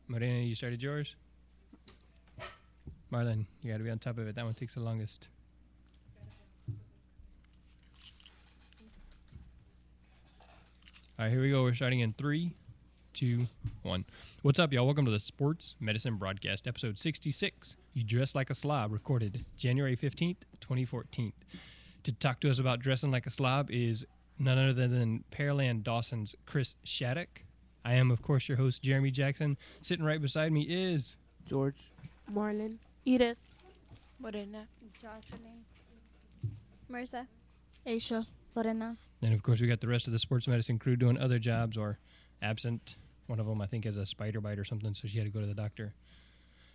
Marina, you started yours? Marlon, you got to be on top of it. That one takes the longest. All right, here we go. We're starting in 3, 2, 1. What's up, y'all? Welcome to the Sports Medicine Broadcast, episode 66. You Dress Like a Slob, recorded January 15th, 2014. To talk to us about dressing like a slob is none other than Pearland Dawson's Chris Shattuck. I am, of course, your host, Jeremy Jackson. Sitting right beside me is... George. Marlon. Edith. Morena. Jocelyn. Marissa. Aisha. Lorena. And, of course, we got the rest of the sports medicine crew doing other jobs or absent. One of them, I think, has a spider bite or something, so she had to go to the doctor.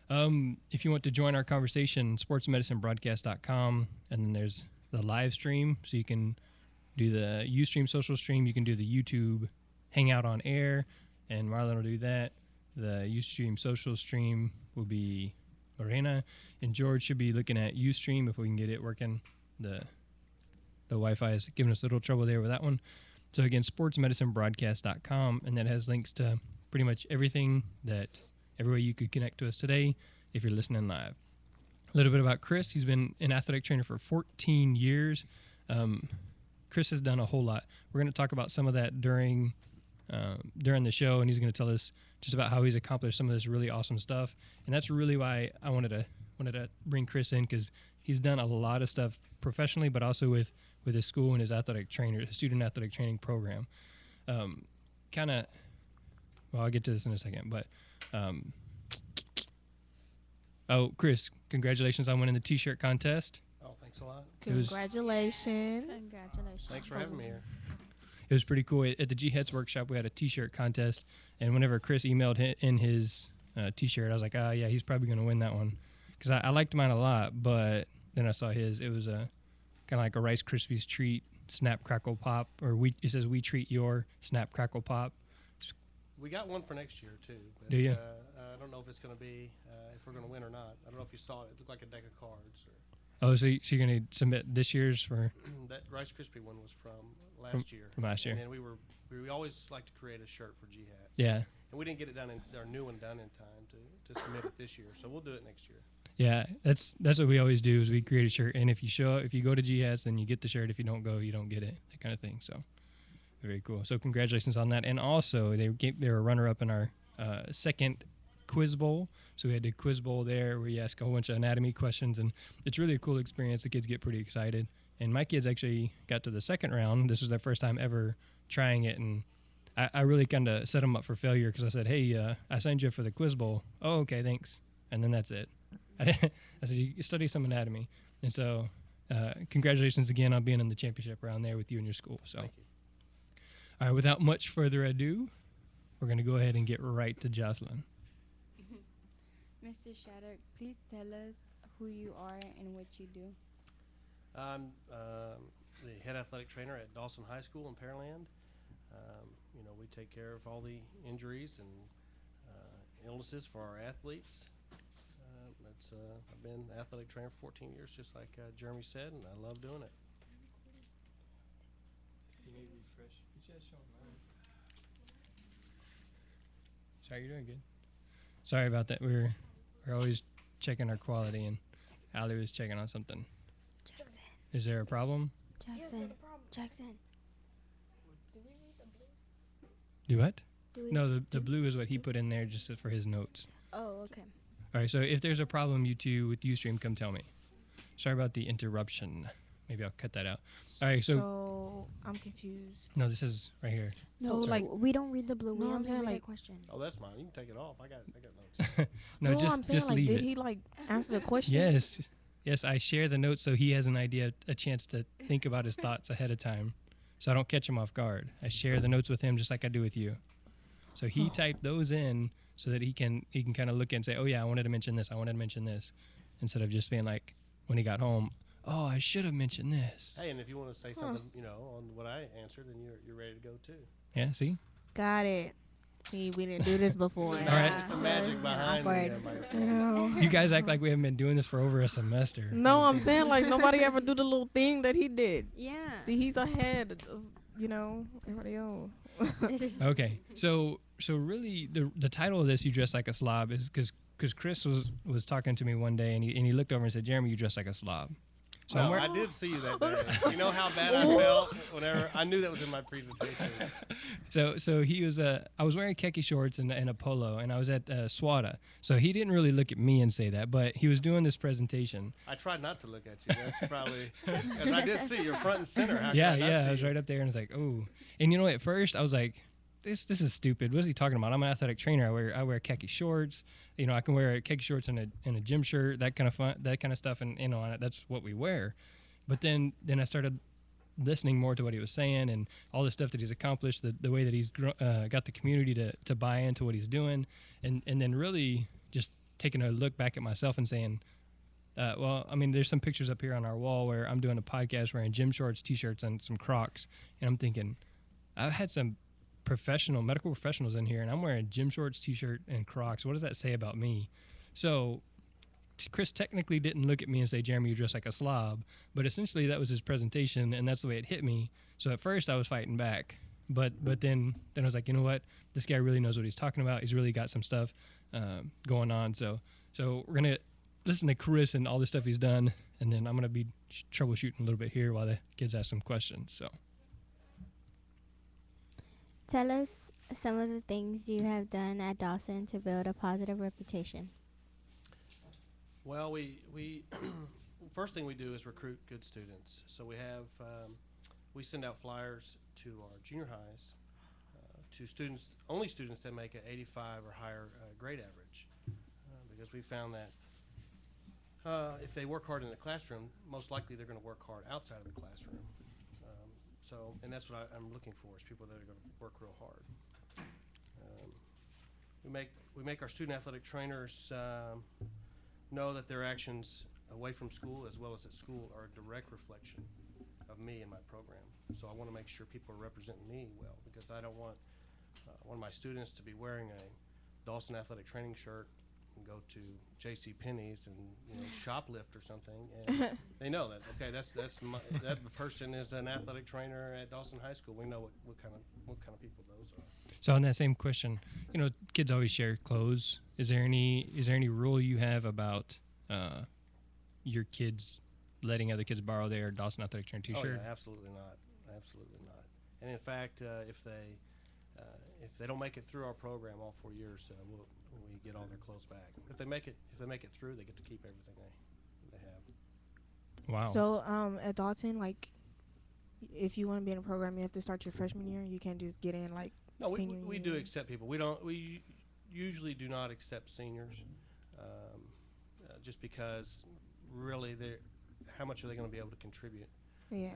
If you want to join our conversation, sportsmedicinebroadcast.com, and then there's the live stream, so you can do the Ustream social stream. You can do the YouTube Hangout on air, and Marlon will do that. The Ustream social stream will be Lorena, and George should be looking at Ustream if we can get it working. The Wi-Fi is giving us a little trouble there with that one. So again, sportsmedicinebroadcast.com, and that has links to pretty much everything every way you could connect to us today if you're listening live. A little bit about Chris. He's been an athletic trainer for 14 years. Chris has done a whole lot. We're going to talk about some of that during the show, and he's going to tell us just about how he's accomplished some of this really awesome stuff. And that's really why I wanted to bring Chris in, because he's done a lot of stuff professionally, but also with his school and his student athletic training program. I'll get to this in a second, but Chris, congratulations on winning the t-shirt contest. Oh, thanks a lot. Congratulations. Congratulations. Thanks for having me here. It was pretty cool. At the G-Hets workshop, we had a t-shirt contest, and whenever Chris emailed in his t-shirt, I was like, yeah, he's probably going to win that one, because I liked mine a lot, but then I saw his. It was kind of like a Rice Krispies treat, snap, crackle, pop, or it says we treat your snap, crackle, pop. We got one for next year, too. But, Do you? I don't know if it's going to be, if we're going to win or not. I don't know if you saw it. It looked like a deck of cards. Oh, so you're going to submit this year's for... That Rice Krispie one was from last year. From last year. And then we always like to create a shirt for G-Hats. Yeah. And we didn't get it done, our new one done in time to submit it this year. So we'll do it next year. Yeah, that's what we always do, is we create a shirt, and if you go to G-Hats, then you get the shirt. If you don't go, you don't get it, that kind of thing. So very cool. So congratulations on that. And also they were runner-up in our second quiz bowl. So we had the quiz bowl there where you ask a whole bunch of anatomy questions, and it's really a cool experience. The kids get pretty excited. And my kids actually got to the second round. This was their first time ever trying it, and I really kind of set them up for failure, because I said, hey, I signed you up for the quiz bowl. Oh, okay, thanks. And then that's it. I said, you study some anatomy. And so congratulations again on being in the championship round there with you and your school. So, Thank you. All right, without much further ado, we're going to go ahead and get right to Jocelyn. Mr. Shattuck, please tell us who you are and what you do. I'm the head athletic trainer at Dawson High School in Pearland. We take care of all the injuries and illnesses for our athletes. I've been an athletic trainer for 14 years, just like Jeremy said, and I love doing it. Sorry, you're doing good. Sorry about that. We're always checking our quality, and Allie was checking on something. Jackson. Is there a problem? Jackson. Do what? No, the blue is what he put in there just for his notes. Oh, okay. All right, so if there's a problem, you two with Ustream, come tell me. Sorry about the interruption. Maybe I'll cut that out. All right, so I'm confused. no, this is right here. So, No, we don't read the blue. We No, I'm only saying, read a like- question. Oh, that's mine. You can take it off. I got notes. No, I'm saying, just like, leave did it. he answer the question? Yes, I share the notes so he has an idea, a chance to think about his thoughts ahead of time, so I don't catch him off guard. I share the notes with him just like I do with you. So he typed those in so that he can kind of look and say, oh yeah, I wanted to mention this, instead of just being like, when he got home, oh, I should have mentioned this. Hey, and if you want to say something, on what I answered, then you're ready to go too. Yeah, see? Got it. See, we didn't do this before. All right. It's the magic behind Awkward. You guys act like we haven't been doing this for over a semester. No, I'm saying, like, nobody ever do the little thing that he did. Yeah. See, he's ahead of, everybody else. Okay, so really, the title of this, "You Dress Like a Slob," is because Chris was talking to me one day, and he looked over and said, "Jeremy, you dress like a slob." So I'm No, wearing. I did see you that day. You know how bad I felt whenever I knew that was in my presentation. So he was I was wearing khaki shorts and a polo, and I was at SWATA. So he didn't really look at me and say that, but he was doing this presentation. I tried not to look at you. That's probably because I did see you're front and center. How Yeah, could I not yeah, see I was you? right up there, and I was like, oh. And at first I was like, this is stupid. What is he talking about? I'm an athletic trainer. I wear khaki shorts. I can wear khaki shorts and a gym shirt, that kind of stuff, and that's what we wear. But then I started listening more to what he was saying and all the stuff that he's accomplished, the way that he's got the community to buy into what he's doing, and then really just taking a look back at myself and saying, well, I mean, there's some pictures up here on our wall where I'm doing a podcast wearing gym shorts, t-shirts, and some Crocs, and I'm thinking, I've had some medical professionals in here, and I'm wearing gym shorts, t-shirt, and Crocs. What does that say about me? So Chris technically didn't look at me and say, "Jeremy, you dress like a slob," but essentially that was his presentation, and that's the way it hit me. So at first I was fighting back, but then I was like, you know what? This guy really knows what he's talking about. He's really got some stuff going on. So we're gonna listen to Chris and all the stuff he's done, and then I'm gonna be troubleshooting a little bit here while the kids ask some questions. So Tell us some of the things you have done at Dawson to build a positive reputation. Well, we first thing we do is recruit good students. So we send out flyers to our junior highs to only students that make an 85 or higher grade average, because we found that if they work hard in the classroom, most likely they're going to work hard outside of the classroom. And that's what I'm looking for, is people that are going to work real hard. We make our student athletic trainers know that their actions away from school as well as at school are a direct reflection of me and my program. So I want to make sure people are representing me well, because I don't want one of my students to be wearing a Dawson athletic training shirt and go to J.C. Penney's and shoplift or something, and they know that that person is an athletic trainer at Dawson High School. We know what kind of people those are. So on that same question, kids always share clothes. Is there any rule you have about your kids letting other kids borrow their Dawson Athletic Trainer T-shirt? Oh, yeah, absolutely not. And in fact, if they don't make it through our program all 4 years, we get all their clothes back. If they make it through, they get to keep everything they have. Wow. So at Dalton, like, if you want to be in a program, you have to start your freshman year. You can't just get in like. No, senior we year. do accept people. We usually do not accept seniors, just because really how much are they going to be able to contribute? Yeah.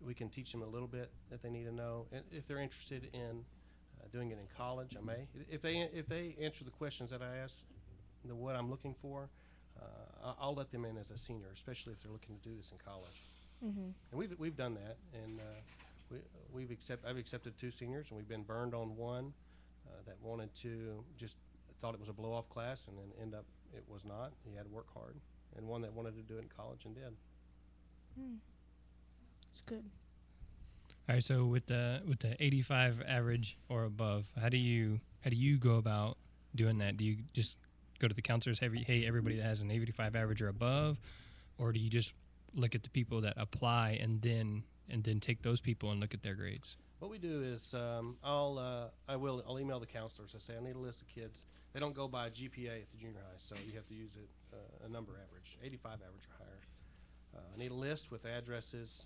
We can teach them a little bit that they need to know. And if they're interested in doing it in college, I may. If they answer the questions that I ask, what I'm looking for, I'll let them in as a senior, especially if they're looking to do this in college. Mm-hmm. And we've done that, and I've accepted 2 seniors, and we've been burned on one that wanted to thought it was a blow-off class, and then end up it was not. He had to work hard, and one that wanted to do it in college and did. It's good. All right. So with the 85 average or above, how do you go about doing that? Do you just go to the counselors, hey, everybody that has an 85 average or above, or do you just look at the people that apply and then take those people and look at their grades? What we do is I'll email the counselors. I say I need a list of kids. They don't go by GPA at the junior high, so you have to use a number average, 85 average or higher. I need a list with addresses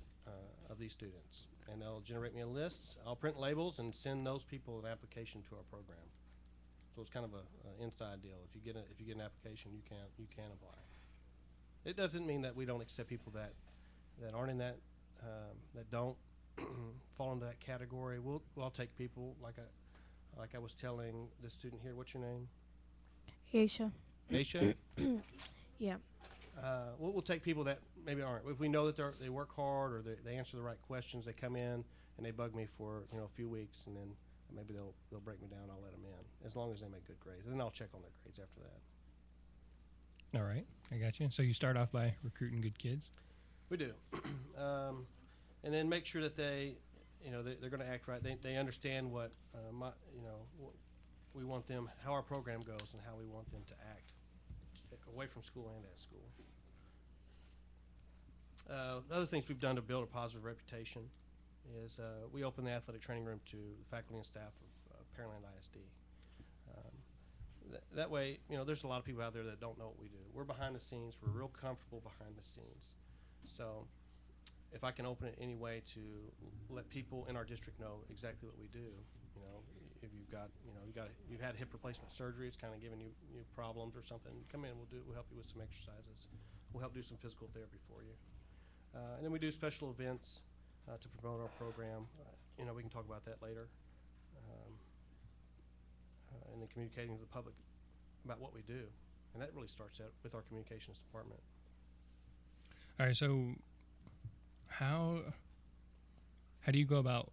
of these students, and they'll generate me a list. I'll print labels and send those people an application to our program. So it's kind of a inside deal. If you get an application, you can apply. It doesn't mean that we don't accept people that aren't in that don't fall into that category. We'll take people like I was telling the student here. What's your name? Aisha. Aisha. Yeah. We'll take people that maybe aren't. If we know that they work hard or they answer the right questions, they come in and they bug me for a few weeks, and then maybe they'll break me down. I'll let them in as long as they make good grades, and then I'll check on their grades after that. All right, I got you. So you start off by recruiting good kids. We do, and then make sure that they're going to act right. They understand what we want them, how our program goes, and how we want them to act away from school and at school. The other things we've done to build a positive reputation is we open the athletic training room to the faculty and staff of Pearland ISD. That way, there's a lot of people out there that don't know what we do. We're behind the scenes. We're real comfortable behind the scenes. So if I can open it any way to let people in our district know exactly what we do, if you've had hip replacement surgery, it's kind of giving you problems or something, come in, we'll help you with some exercises. We'll help do some physical therapy for you. And then we do special events to promote our program. We can talk about that later. And then communicating to the public about what we do. And that really starts out with our communications department. All right, so how do you go about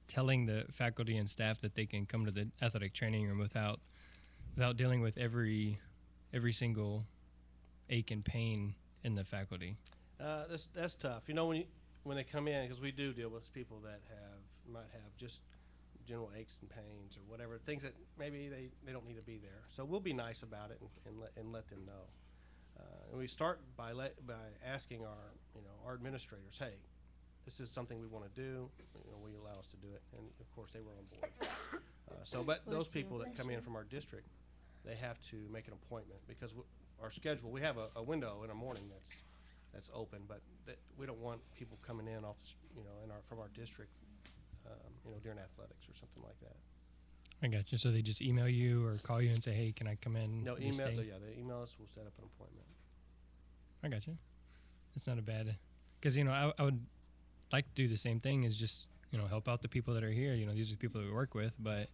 telling the faculty and staff that they can come to the athletic training room without dealing with every single ache and pain in the faculty? That's tough. When they come in, because we do deal with people that might have just general aches and pains or whatever, things that maybe they don't need to be there. So we'll be nice about it and let them know. And we start by asking our administrators, hey, this is something we want to do. Will you allow us to do it? And of course they were on board. But those people that come in from our district, they have to make an appointment because our schedule, we have a window in the morning that's open, but we don't want people coming in off from our district during athletics or something like that. I got you. So they just email you or call you and say, hey, can I come in? No, email. Yeah, they email us. We'll set up an appointment. I got you. It's not a bad, because I would like to do the same thing, is just help out the people that are here. These are the people that we work with, but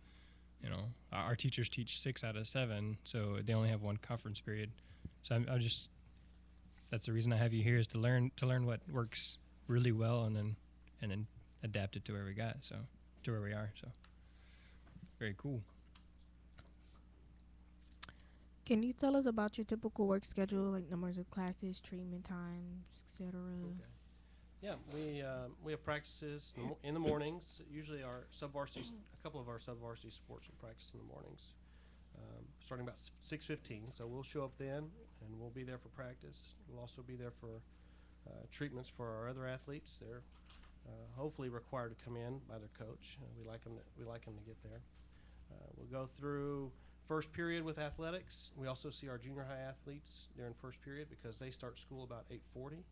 our teachers teach 6 out of 7, so they only have one conference period. So I'm just, that's the reason I have you here, is to learn what works really well and then adapt it to where we are. So very cool. Can you tell us about your typical work schedule, like numbers of classes, treatment times, etc.? Okay. Yeah, we have practices in the mornings. Usually a couple of our sub-varsity sports will practice in the mornings, starting about 6:15. So we'll show up then, and we'll be there for practice. We'll also be there for treatments for our other athletes. They're hopefully required to come in by their coach. We like them to get there. We'll go through first period with athletics. We also see our junior high athletes during first period because they start school about 8:40.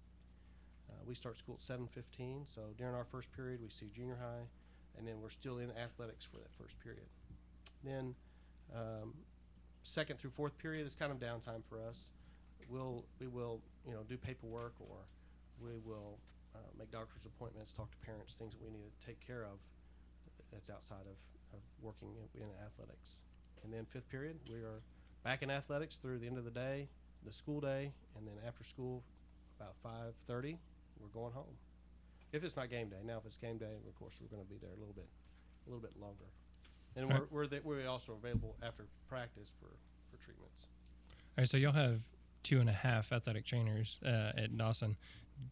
We start school at 7:15, so during our first period we see junior high, and then we're still in athletics for that first period. Then second through fourth period is kind of downtime for us. We will do paperwork, or we will make doctor's appointments, talk to parents, things that we need to take care of that's outside of working in athletics. And then fifth period, we are back in athletics through the end of the day, the school day, and then after school about 5:30, we're going home. If it's not game day. Now if it's game day, of course we're going to be there a little bit longer. And we're also available after practice for treatments. All right, so y'all have 2.5 athletic trainers at Dawson.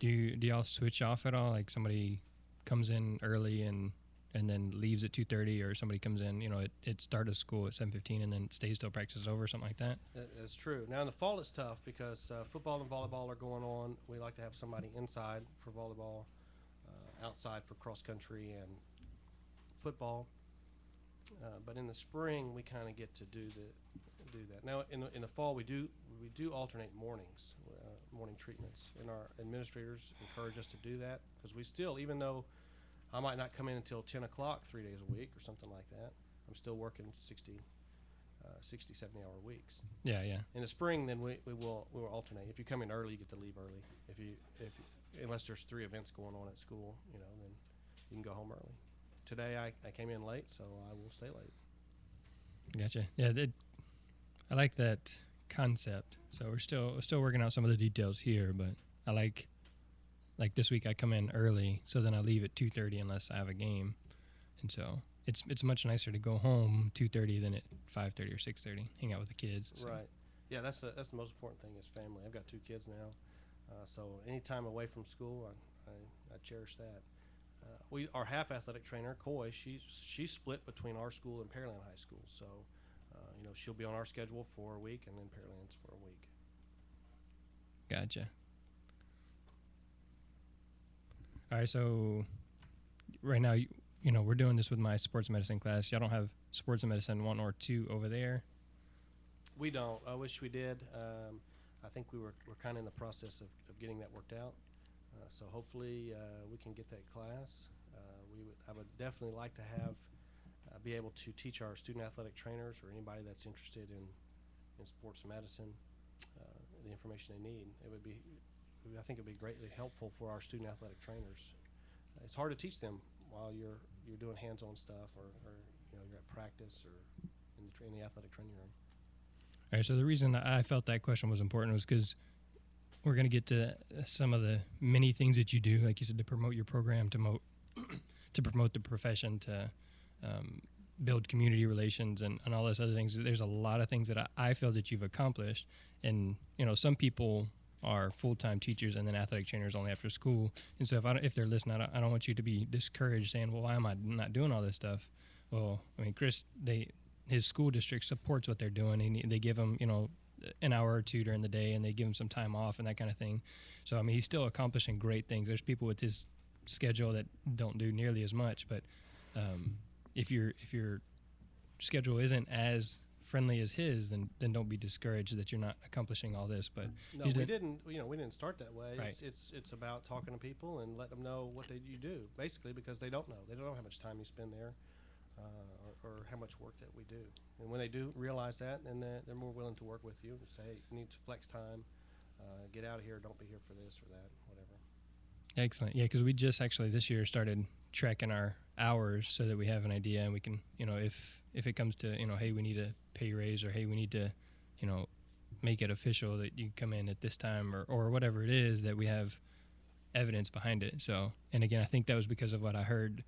Do y'all switch off at all? Like somebody comes in early and then leaves at 2:30, or somebody comes in, at start of school at 7:15 and then stays till practice is over, something like that? That's true. Now in the fall it's tough because football and volleyball are going on. We like to have somebody inside for volleyball, outside for cross country and football. But in the spring we kind of get to do that. Now in the fall we do alternate mornings, morning treatments, and our administrators encourage us to do that because we still, even though I might not come in until 10 o'clock 3 days a week or something like that, I'm still working 60, 70-hour weeks. Yeah. In the spring, then we will alternate. If you come in early, you get to leave early. Unless there's 3 events going on at school, then you can go home early. Today I came in late, so I will stay late. Gotcha. Yeah, I like that concept. So we're still working out some of the details here, but I like this week I come in early, so then I leave at 2:30 unless I have a game, and so it's much nicer to go home 2:30 than at 5:30 or 6:30, hang out with the kids. So. Right. Yeah, that's the most important thing is family. I've got 2 kids now, so any time away from school, I cherish that. our half athletic trainer, Coy, she's split between our school and Pearland High School. So, she'll be on our schedule for a week, and then Pearland's for a week. Gotcha. All right, so right now, we're doing this with my sports medicine class. Y'all don't have sports medicine 1 or 2 over there? We don't. I wish we did. I think we're kind of in the process of getting that worked out. So hopefully we can get that class. I would definitely like to have be able to teach our student athletic trainers or anybody that's interested in sports medicine the information they need. I think it would be greatly helpful for our student athletic trainers. It's hard to teach them while you're doing hands-on stuff or you're at practice or in the athletic training room. All right, so the reason I felt that question was important was because we're going to get to some of the many things that you do, like you said, to promote your program, to promote the profession, to build community relations and all those other things. There's a lot of things that I feel that you've accomplished. And, some people are full-time teachers and then athletic trainers only after school. And so if they're listening, I don't want you to be discouraged saying, well, why am I not doing all this stuff? Well, I mean, Chris, his school district supports what they're doing. And they give him, an hour or 2 during the day, and they give him some time off and that kind of thing. So, I mean, he's still accomplishing great things. There's people with his schedule that don't do nearly as much, but if your schedule isn't as friendly as his, then don't be discouraged that you're not accomplishing all this. But no, we didn't start that way. Right. It's about talking to people and letting them know what you do, basically, because they don't know. They don't know how much time you spend there, or how much work that we do. And when they do realize that, then they're more willing to work with you and say, hey, you need to flex time, get out of here, don't be here for this or that, whatever. Excellent. Yeah, because we just actually this year started tracking our hours so that we have an idea, and we can, if it comes to, hey, we need a pay raise, or hey, we need to, make it official that you come in at this time, or whatever it is, that we have evidence behind it. So, and again, I think that was because of what I heard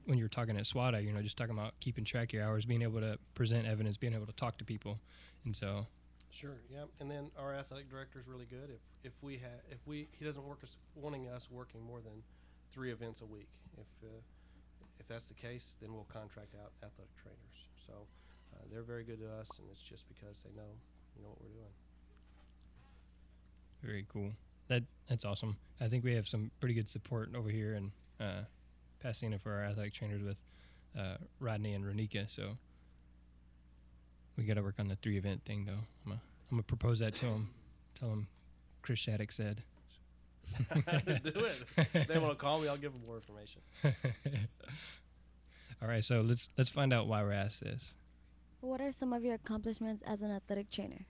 when you were talking at SWATA, just talking about keeping track of your hours, being able to present evidence, being able to talk to people. And so. Sure. Yeah. And then our athletic director is really good. If he doesn't wanting us working more than 3 events a week. If that's the case, then we'll contract out athletic trainers. So they're very good to us, and it's just because they know what we're doing. Very cool. That's awesome. I think we have some pretty good support over here in Pasadena for our athletic trainers with Rodney and Ronika. So we got to work on the 3 event thing, though. I'm gonna propose that to him. Tell him Chris Shattuck said. Do it. If they want to call me, I'll give them more information. All right, so let's find out why we're asked this. What are some of your accomplishments as an athletic trainer?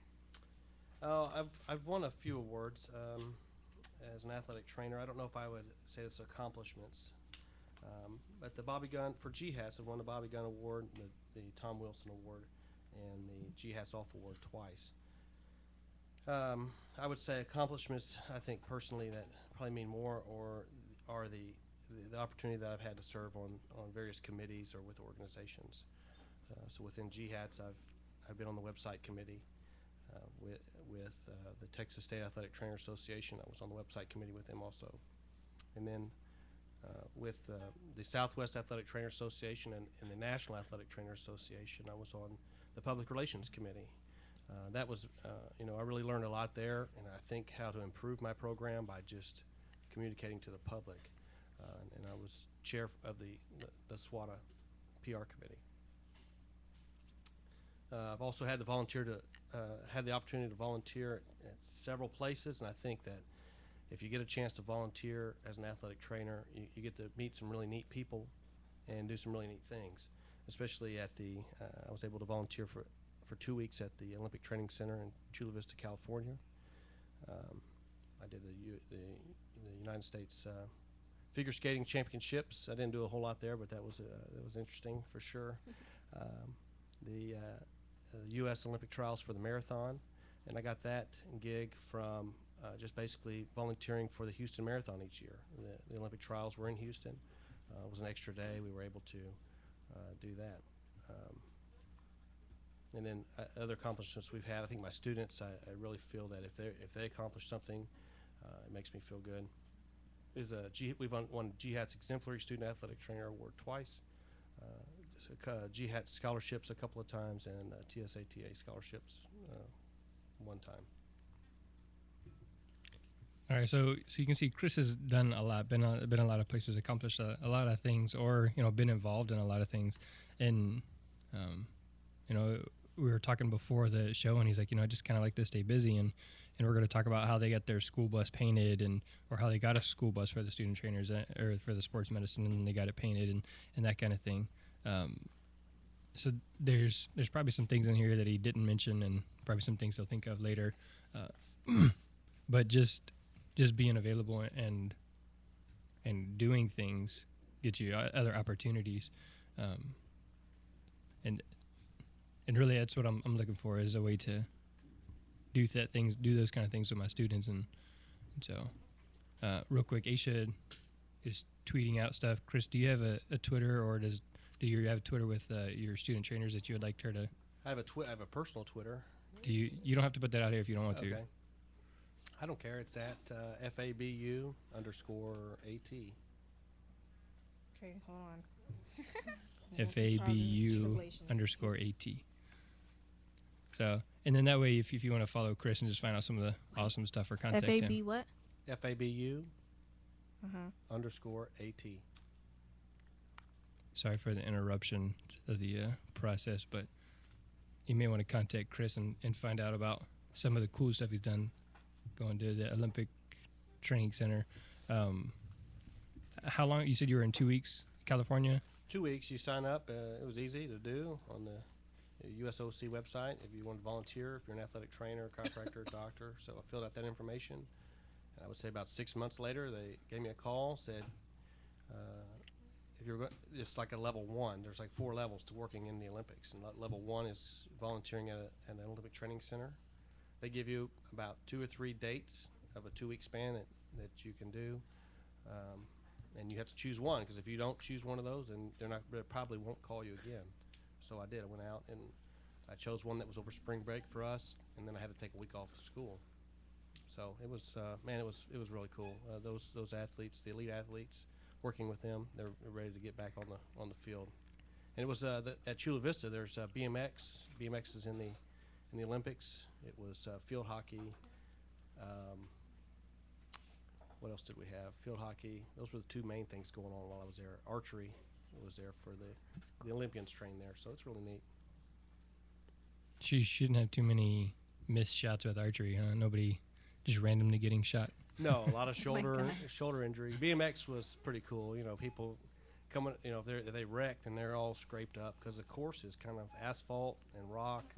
I've won a few awards as an athletic trainer. I don't know if I would say it's accomplishments. But the Bobby Gunn for GHATS, I've won the Bobby Gunn Award, the Tom Wilson Award, and the GHATS Off Award twice. I would say accomplishments, I think personally, that probably mean more are the opportunity that I've had to serve on various committees or with organizations. So within GHATS, I've been on the website committee with the Texas State Athletic Trainer Association. I was on the website committee with them also. And then with the Southwest Athletic Trainer Association and the National Athletic Trainer Association, I was on the Public Relations Committee. That was, I really learned a lot there, and I think how to improve my program by just communicating to the public. And I was chair of the SWATA PR committee. I've also had the opportunity to volunteer at several places, and I think that if you get a chance to volunteer as an athletic trainer, you get to meet some really neat people and do some really neat things. Especially at I was able to volunteer for 2 weeks at the Olympic Training Center in Chula Vista, California. I did the United States Figure Skating Championships. I didn't do a whole lot there, but that was interesting for sure. The U.S. Olympic Trials for the marathon, and I got that gig from just basically volunteering for the Houston Marathon each year. The Olympic Trials were in Houston. It was an extra day. We were able to do that. And then other accomplishments we've had. I think my students, I really feel that if they accomplish something, it makes me feel good. we've won GHAT's Exemplary Student Athletic Trainer Award twice, GHAT scholarships a couple of times, and TSATA scholarships one time. All right, so you can see Chris has done a lot, been a lot of places, accomplished a lot of things, or been involved in a lot of things, and we were talking before the show, and he's like, I just kind of like to stay busy, and we're going to talk about how they got their school bus painted, or how they got a school bus for the student trainers or for the sports medicine, and they got it painted and that kind of thing. So there's probably some things in here that he didn't mention, and probably some things he'll think of later, but just being available and doing things gets you other opportunities, and really that's what I'm looking for, is a way to do those kind of things with my students. And so real quick, Aisha is tweeting out stuff. Chris, do you have a Twitter, or do you have a Twitter with your student trainers that you would like her to? I have a personal Twitter. You don't have to put that out here if you don't want to. I don't care. It's at FABU_AT. Okay, hold on. FABU_AT. So, and then that way, if you want to follow Chris and just find out some of the awesome stuff, or contact him. FAB what? FABU Uh-huh. _AT. Sorry for the interruption of the process, but you may want to contact Chris and find out about some of the cool stuff he's done, going to the Olympic Training Center. How long? You said you were in 2 weeks, California? 2 weeks. You sign up. It was easy to do on the USOC website. If you want to volunteer, if you're an athletic trainer, chiropractor, doctor. So I filled out that information. And I would say about 6 months later, they gave me a call, said, if you're it's like a level 1. There's like 4 levels to working in the Olympics. And level 1 is volunteering at an Olympic Training Center. They give you about 2 or 3 dates of a 2-week span that you can do. And you have to choose one, because if you don't choose one of those, then they probably won't call you again. So I did. I went out and I chose one that was over spring break for us, and then I had to take a week off of school. So it was, it was really cool. Those athletes, the elite athletes, working with them, they're ready to get back on the field. And it was at Chula Vista. There's BMX. BMX is in the Olympics. It was field hockey. What else did we have? Field hockey. Those were the 2 main things going on while I was there. Archery was there for the Olympians train there, so it's really neat. She shouldn't have too many missed shots with archery, huh? Nobody just randomly getting shot. No, a lot of shoulder gosh. injury. BMX was pretty cool. People coming, if they wrecked and they're all scraped up, because the course is kind of asphalt and rock.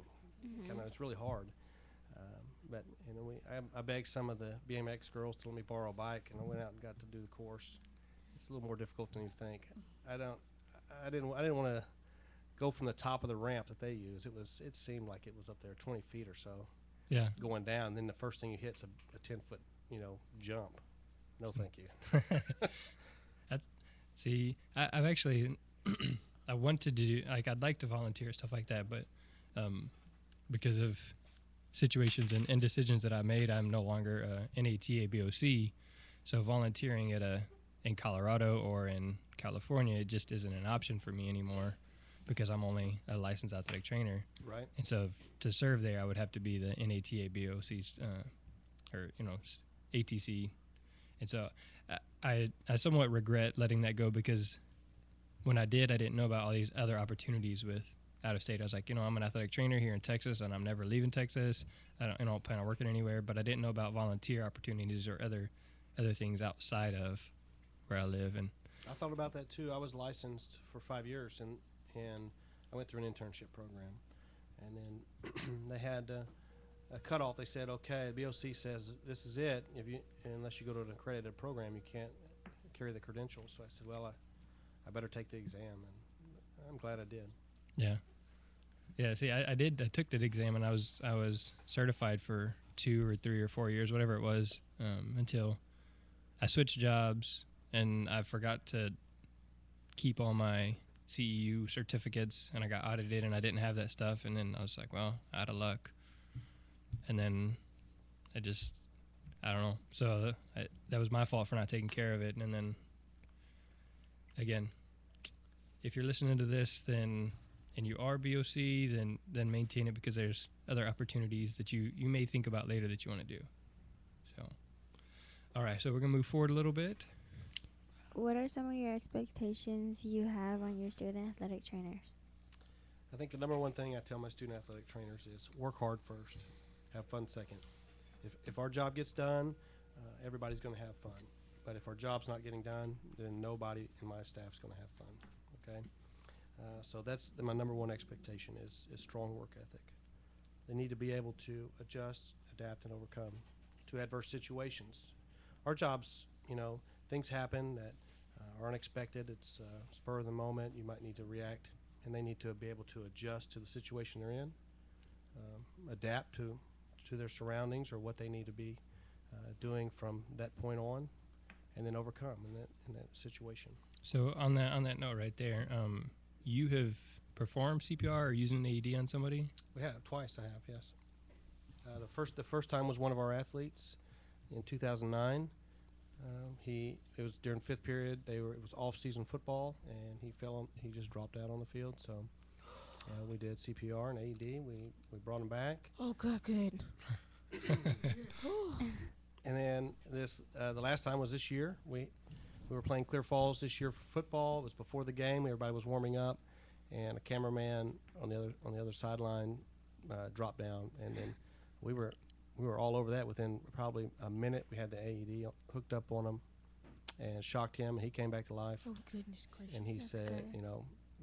And it's really hard. But I begged some of the BMX girls to let me borrow a bike, and I went out and got to do the course. It's a little more difficult than you think. I didn't want to go from the top of the ramp that they use. It seemed like it was up there 20 feet or so. Yeah. Going down, then the first thing you hit's a 10-foot, jump. No, thank you. I've actually I wanted to do, I'd like to volunteer, stuff like that, but because of situations and decisions that I made, I'm no longer NATA BOC, so volunteering in Colorado or in California, it just isn't an option for me anymore, because I'm only a licensed athletic trainer. Right. And so to serve there, I would have to be the NATA BOC or ATC. And so I somewhat regret letting that go, because when I did, I didn't know about all these other opportunities with out of state. I was like, I'm an athletic trainer here in Texas, and I'm never leaving Texas. I don't plan on working anywhere, but I didn't know about volunteer opportunities or other things outside of where I live. And I thought about that too. I was licensed for 5 years, and I went through an internship program, and then they had a cutoff. They said, okay, the BOC says this is it. Unless you go to an accredited program, you can't carry the credentials. So I said, well, I better take the exam, and I'm glad I did. Yeah. See, I took that exam, and I was certified for 2 or 3 or 4 years, whatever it was, until I switched jobs, and I forgot to keep all my CEU certificates, and I got audited, and I didn't have that stuff, and then I was like, well, out of luck. And then I don't know. So that was my fault for not taking care of it. And then again, if you're listening to this, then and you are BOC, then maintain it, because there's other opportunities that you may think about later that you want to do. So, all right. So we're gonna move forward a little bit. What are some of your expectations you have on your student athletic trainers? I think the number one thing I tell my student athletic trainers is work hard first, have fun second. If our job gets done, everybody's going to have fun. But if our job's not getting done, then nobody in my staff's going to have fun. Okay, so that's my number one expectation is strong work ethic. They need to be able to adjust, adapt, and overcome to adverse situations. Our jobs, things happen that are unexpected. It's spur of the moment. You might need to react, and they need to be able to adjust to the situation they're in, adapt to their surroundings or what they need to be doing from that point on, and then overcome in that situation. So on that note right there, you have performed CPR or using an AED on somebody? We have twice. I have, yes. The first time was one of our athletes in 2009. It was during fifth period. It was off-season football, and he just dropped out on the field. So we did CPR and AED. We brought him back. Oh, good. And then the last time was this year. We were playing Clear Falls this year for football. It was before the game. Everybody was warming up, and a cameraman on the other sideline dropped down, and then we were all over that. Within probably a minute, we had the AED hooked up on him and shocked him. He came back to life. Oh, goodness gracious. And he That's said, good.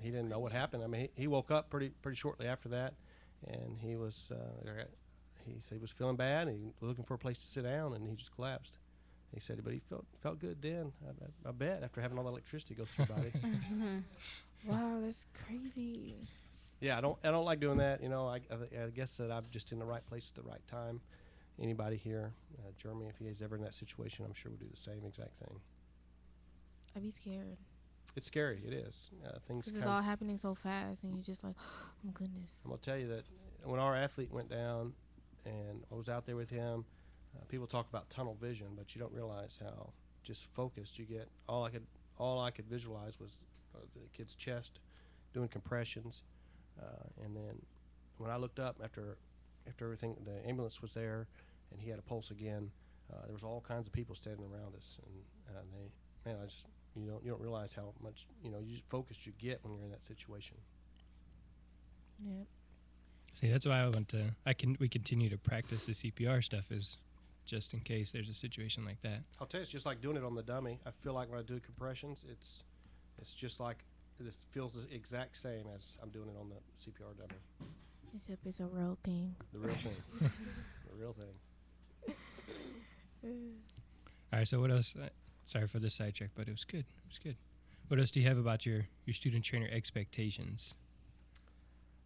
he didn't know what happened. I mean, he woke up pretty shortly after that, and he was he said he was feeling bad. And he was looking for a place to sit down, and he just collapsed. He said, but he felt good then. I bet after having all the electricity go through your body. Wow, that's crazy. Yeah, I don't like doing that. I guess that I'm just in the right place at the right time. Anybody here, Jeremy, if he is ever in that situation, I'm sure would do the same exact thing. I'd be scared. It's scary. It is. Things. Because it's all happening so fast, and you're just like, oh, goodness. I'm gonna tell you that when our athlete went down, and I was out there with him, people talk about tunnel vision, but you don't realize how just focused you get. All I could visualize was the kid's chest doing compressions, and then when I looked up after everything, the ambulance was there, and he had a pulse again. There was all kinds of people standing around us, and you don't realize how much focused you get when you're in that situation. Yep. See, that's why we continue to practice the CPR stuff, is just in case there's a situation like that. I'll tell you, it's just like doing it on the dummy. I feel like when I do compressions, it's just like this feels the exact same as I'm doing it on the CPR dummy. Except it's a real thing. The real thing. The real thing. All right. So what else? Sorry for the sidetrack, but it was good. It was good. What else do you have about your student trainer expectations?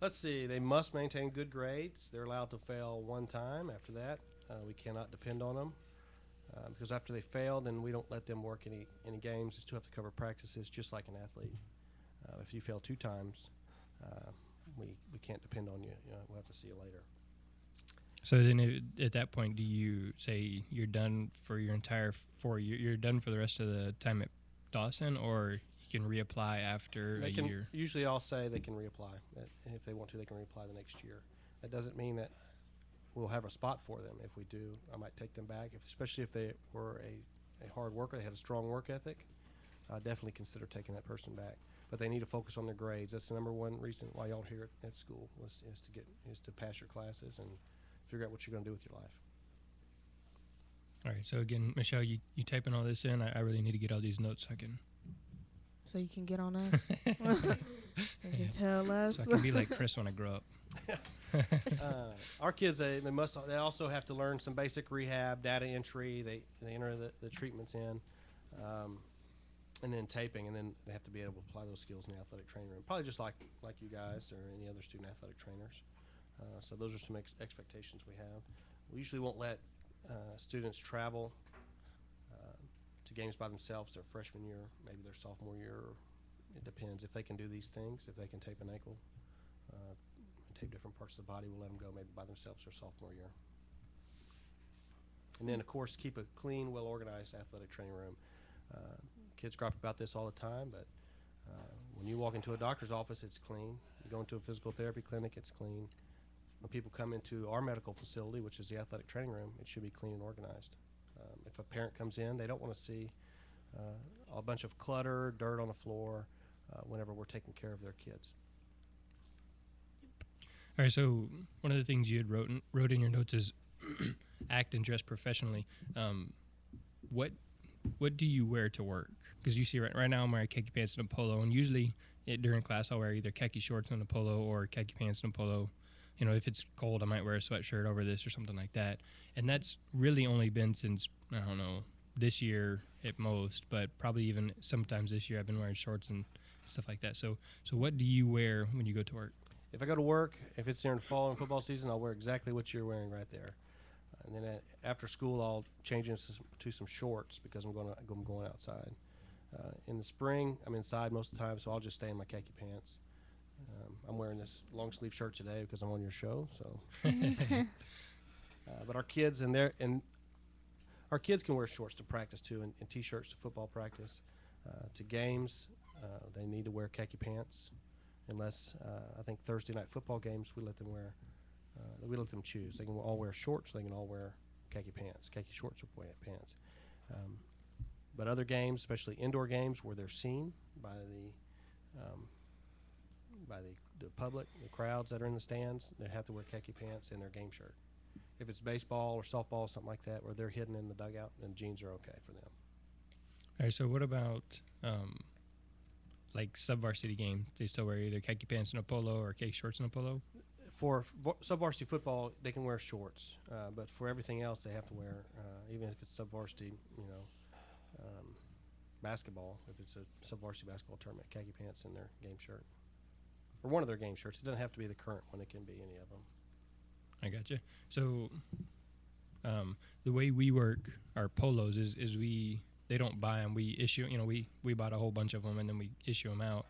Let's see. They must maintain good grades. They're allowed to fail one time. After that, we cannot depend on them. Because after they fail, then we don't let them work any games. They still have to cover practices just like an athlete. If you fail 2 times, we can't depend on you. We'll have to see you later. So then at that point, do you say you're done for your entire 4 year? You're done for the rest of the time at Dawson, or you can reapply after a year? Usually I'll say they can reapply. If they want to, they can reapply the next year. That doesn't mean that we'll have a spot for them. If we do, I might take them back, especially if they were a hard worker, they had a strong work ethic. I definitely consider taking that person back. But they need to focus on their grades. That's the number one reason why y'all here at school is to pass your classes and figure out what you're going to do with your life. All right. So again, Michelle, you typing all this in? I really need to get all these notes so I can. So you can get on us. So you can tell us. So I can be like Chris when I grow up. Our kids, they also have to learn some basic rehab, data entry. They enter the treatments in, and then taping, and then they have to be able to apply those skills in the athletic training room. Probably just like you guys or any other student athletic trainers. So those are some expectations we have. We usually won't let students travel to games by themselves their freshman year, maybe their sophomore year. It depends. If they can do these things, if they can tape an ankle, tape different parts of the body, we'll let them go maybe by themselves their sophomore year. And then, of course, keep a clean, well-organized athletic training room. Kids gripe about this all the time, but when you walk into a doctor's office, it's clean. You go into a physical therapy clinic, it's clean. When people come into our medical facility, which is the athletic training room, it should be clean and organized. If a parent comes in, they don't want to see a bunch of clutter, dirt on the floor whenever we're taking care of their kids. All right, so one of the things you had wrote in your notes is act and dress professionally. What do you wear to work? Because you see right now I'm wearing khaki pants and a polo, and usually during class I'll wear either khaki shorts and a polo or khaki pants and a polo. You know, if it's cold, I might wear a sweatshirt over this or something like that. And that's really only been since, I don't know, this year at most, but probably even sometimes this year I've been wearing shorts and stuff like that. So what do you wear when you go to work? If I go to work, if it's during fall and football season, I'll wear exactly what you're wearing right there. And then after school, I'll change into to some shorts because I'm going outside. In the spring, I'm inside most of the time, so I'll just stay in my khaki pants. I'm wearing this long sleeve shirt today because I'm on your show. So, but our kids our kids can wear shorts to practice too, and t-shirts to football practice. To games, they need to wear khaki pants, unless I think Thursday night football games we let them wear. We let them choose. They can all wear shorts. They can all wear khaki pants, khaki shorts or pants. But other games, especially indoor games where they're seen by the public, the crowds that are in the stands, they have to wear khaki pants and their game shirt. If it's baseball or softball, something like that, where they're hidden in the dugout, then jeans are okay for them. All right, so what about like sub-varsity game? They still wear either khaki pants and a polo or khaki shorts and a polo? For sub-varsity football, they can wear shorts, but for everything else, they have to wear, even if it's sub-varsity, basketball, if it's a sub-varsity basketball tournament, khaki pants and their game shirt. Or one of their game shirts. It doesn't have to be the current one. It can be any of them. I gotcha. So the way we work our polos is they don't buy them. We issue, we bought a whole bunch of them and then we issue them out.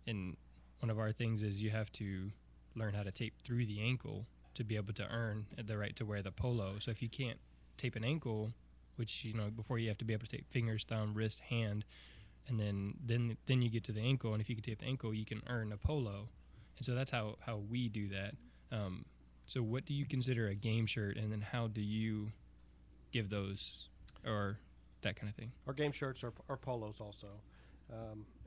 And one of our things is you have to learn how to tape through the ankle to be able to earn the right to wear the polo. So if you can't tape an ankle, which, before you have to be able to tape fingers, thumb, wrist, hand, and then you get to the ankle, and if you can tape the ankle, you can earn a polo. And so that's how we do that. So what do you consider a game shirt, and then how do you give those, or that kind of thing? Our game shirts are polos also.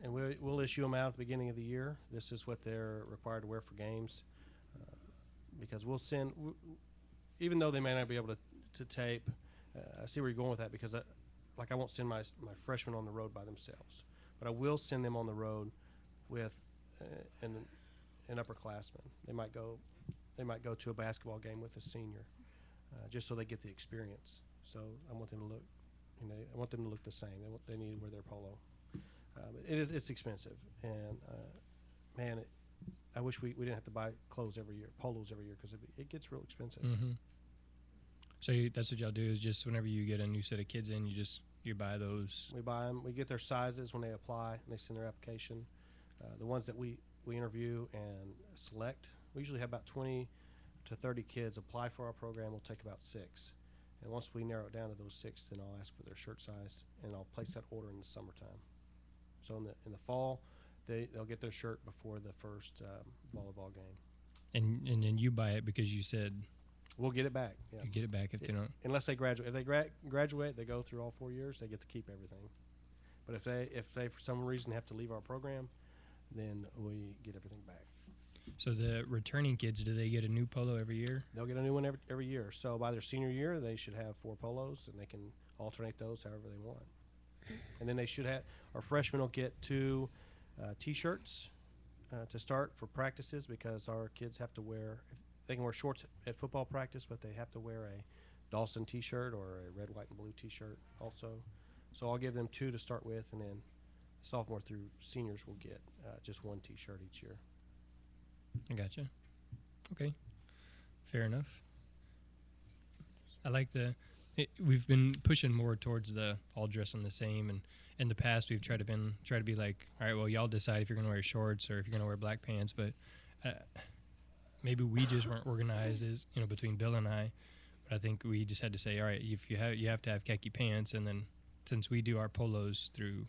And we'll issue them out at the beginning of the year. This is what they're required to wear for games. Because we'll send, even though they may not be able to tape, I see where you're going with that, because I won't send my freshmen on the road by themselves. But I will send them on the road with an upperclassman. They might go to a basketball game with a senior, just so they get the experience. So I want them to look the same. They need to wear their polo. It's expensive, and man, I wish we didn't have to buy polos every year, because it gets real expensive. Mm-hmm. So that's what y'all do, is just whenever you get a new set of kids in, you buy those. We buy them. We get their sizes when they apply and they send their application. The ones that we interview and select, we usually have about 20 to 30 kids apply for our program. We'll take about 6. And once we narrow it down to those 6, then I'll ask for their shirt size, and I'll place that order in the summertime. So in the fall, they'll get their shirt before the first volleyball game. And then you buy it because you said we'll get it back. Yeah. You get it back if they don't. Unless they graduate. If they graduate, they go through all 4 years. They get to keep everything. But if they for some reason have to leave our program, then we get everything back. So the returning kids, do they get a new polo every year? They'll get a new one every year. So by their senior year, they should have 4 polos, and they can alternate those however they want. And then our freshmen will get 2 T-shirts to start for practices, because our kids have to wear, they can wear shorts at football practice, but they have to wear a Dawson T-shirt or a red, white, and blue T-shirt also. So I'll give them 2 to start with, and then sophomore through seniors will get just 1 T-shirt each year. I gotcha. Okay, fair enough. I like we've been pushing more towards the all dressing the same, and in the past we've tried to be like, all right, well, y'all decide if you're gonna wear shorts or if you're gonna wear black pants, but maybe we just weren't organized as between Bill and I. But I think we just had to say, all right, if you have to have khaki pants, and then since we do our polos through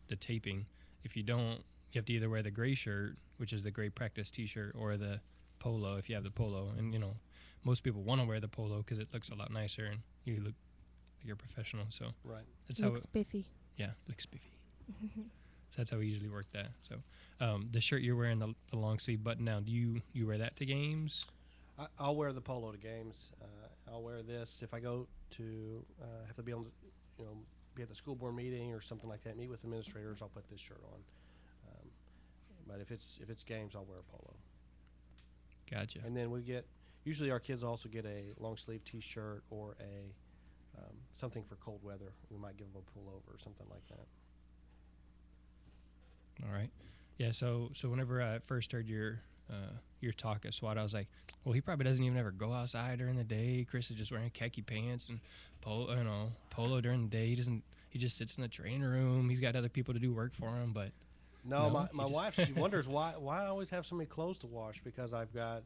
the taping, if you don't, you have to either wear the gray shirt, which is the gray practice T-shirt, or the polo if you have the polo. And most people want to wear the polo because it looks a lot nicer and you look like you're professional. So Right. that's how Looks spiffy. yeah, looks spiffy. So that's how we usually work that. So the shirt you're wearing, the long sleeve button down, do you wear that to games? I'll wear the polo to games. I'll wear this if I go to have to be on, be at the school board meeting or something like that. Meet with administrators. I'll put this shirt on. But if it's games, I'll wear a polo. Gotcha. And then usually our kids also get a long sleeve T-shirt or a something for cold weather. We might give them a pullover or something like that. All right. Yeah. So whenever I first heard your talk at SWAT, I was like, well, he probably doesn't even ever go outside during the day. Chris is just wearing khaki pants and polo during the day. He just sits in the training room. He's got other people to do work for him, but No, No, my he just- wife, she wonders why I always have so many clothes to wash, because I got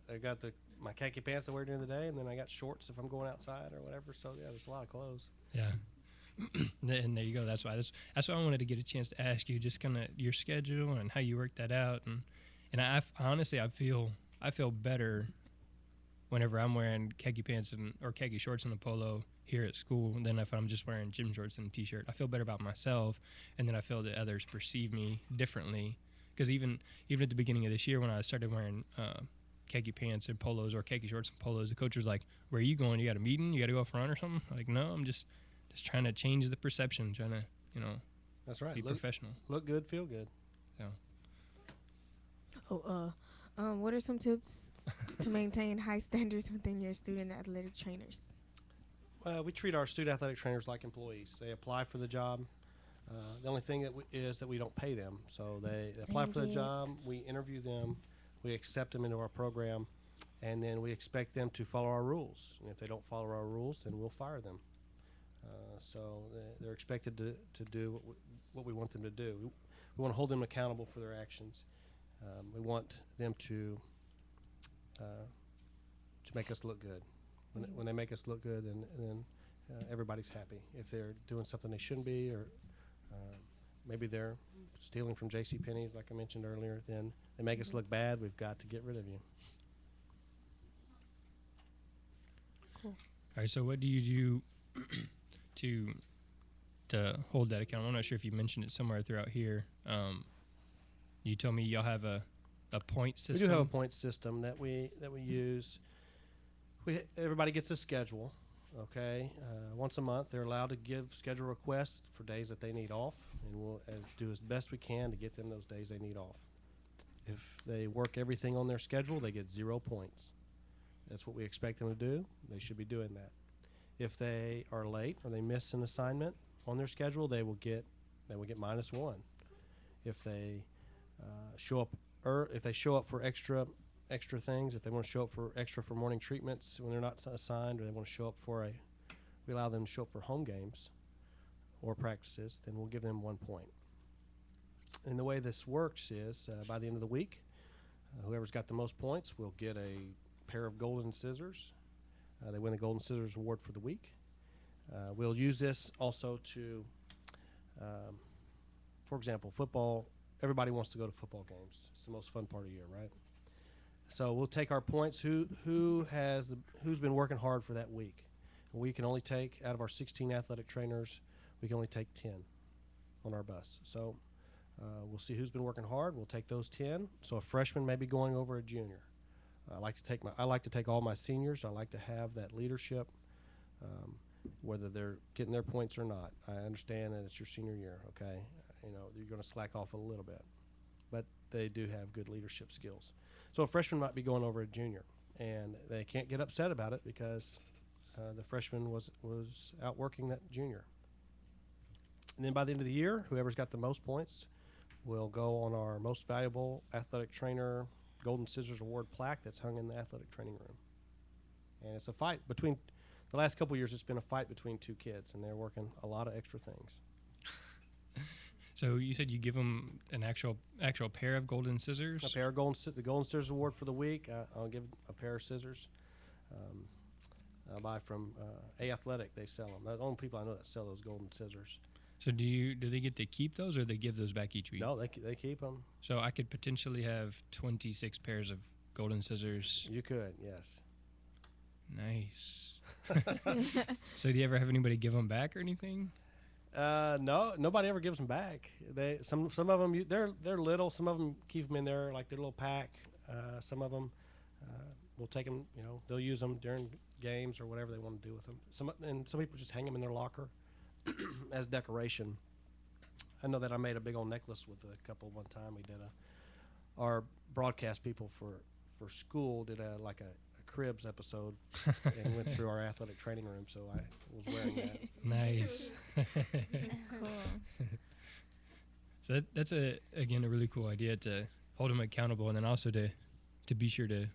my khaki pants I wear during the day, and then I got shorts if I'm going outside or whatever. So yeah, there's a lot of clothes. yeah. And there you go. That's why I wanted to get a chance to ask you just kind of your schedule and how you work that out. And I honestly, I feel better whenever I'm wearing khaki pants or khaki shorts and a polo here at school than if I'm just wearing gym shorts and a t-shirt. I feel better about myself, and then I feel that others perceive me differently. Because even at the beginning of this year, when I started wearing khaki pants and polos, or khaki shorts and polos, the coach was like, "Where are you going? You got a meeting? You got to go out front or something?" I'm like, no, I'm just trying to change the perception, trying to That's right. be professional. Look good, feel good. What are some tips to maintain high standards within your student athletic trainers? We treat our student athletic trainers like employees. They apply for the job. The only thing is that we don't pay them. So they apply for the Dang job. it. We interview them. We accept them into our program, and then we expect them to follow our rules. And if they don't follow our rules, then we'll fire them. So they're expected to do what we want them to do. We want to hold them accountable for their actions. We want them to make us look good. When they make us look good, then everybody's happy. If they're doing something they shouldn't be, or maybe they're stealing from JCPenney's, like I mentioned earlier, then they make us look bad. We've got to get rid of you. All right. So what do you do to hold that account? I'm not sure if you mentioned it somewhere throughout here. You told me y'all have a point system. We do have a point system that we use. Everybody gets a schedule. Okay, once a month they're allowed to give schedule requests for days that they need off, and we'll do as best we can to get them those days they need off. If they work everything on their schedule, they get 0 points. That's what we expect them to do. They should be doing that. If they are late or they miss an assignment on their schedule, they will get -1. If they show up if they show up for extra things, if they want to show up for morning treatments when they're not assigned, or they want to show up we allow them to show up for home games or practices, then we'll give them 1 point. And the way this works is by the end of the week, whoever's got the most points will get a pair of golden scissors. They win the golden scissors award for the week. We'll use this also to, for example, football. Everybody wants to go to football games. It's the most fun part of the year, right? So we'll take our points. Who's been working hard for that week? We can only take, out of our 16 athletic trainers, we can only take 10 on our bus. So we'll see who's been working hard. We'll take those 10. So a freshman may be going over a junior. I like to take all my seniors. I like to have that leadership, whether they're getting their points or not. I understand that it's your senior year. Okay, you're going to slack off a little bit, but they do have good leadership skills. So a freshman might be going over a junior, and they can't get upset about it because the freshman was out working that junior. And then by the end of the year, whoever's got the most points will go on our most valuable athletic trainer Golden Scissors Award plaque that's hung in the athletic training room. And it's a fight between, the last couple of years, it's been a fight between two kids, and they're working a lot of extra things. So you said you give them an actual pair of golden scissors? A pair of the Golden Scissors Award for the week. I'll give a pair of scissors. I buy from A Athletic. They sell them. They're the only people I know that sell those golden scissors. So do they get to keep those, or they give those back each week? No, they keep them. So I could potentially have 26 pairs of golden scissors. You could, yes. Nice. So do you ever have anybody give them back or anything? No, nobody ever gives them back. Some of them they're little. Some of them keep them in there like their little pack. Some of them will take them. You know, they'll use them during games or whatever they want to do with them. Some people just hang them in their locker as decoration. I know that I made a big old necklace with a couple one time. We did our broadcast people for school did a Cribs episode and went through our athletic training room, so I was wearing that. Nice. Cool. So that's again a really cool idea to hold them accountable, and then also to be sure to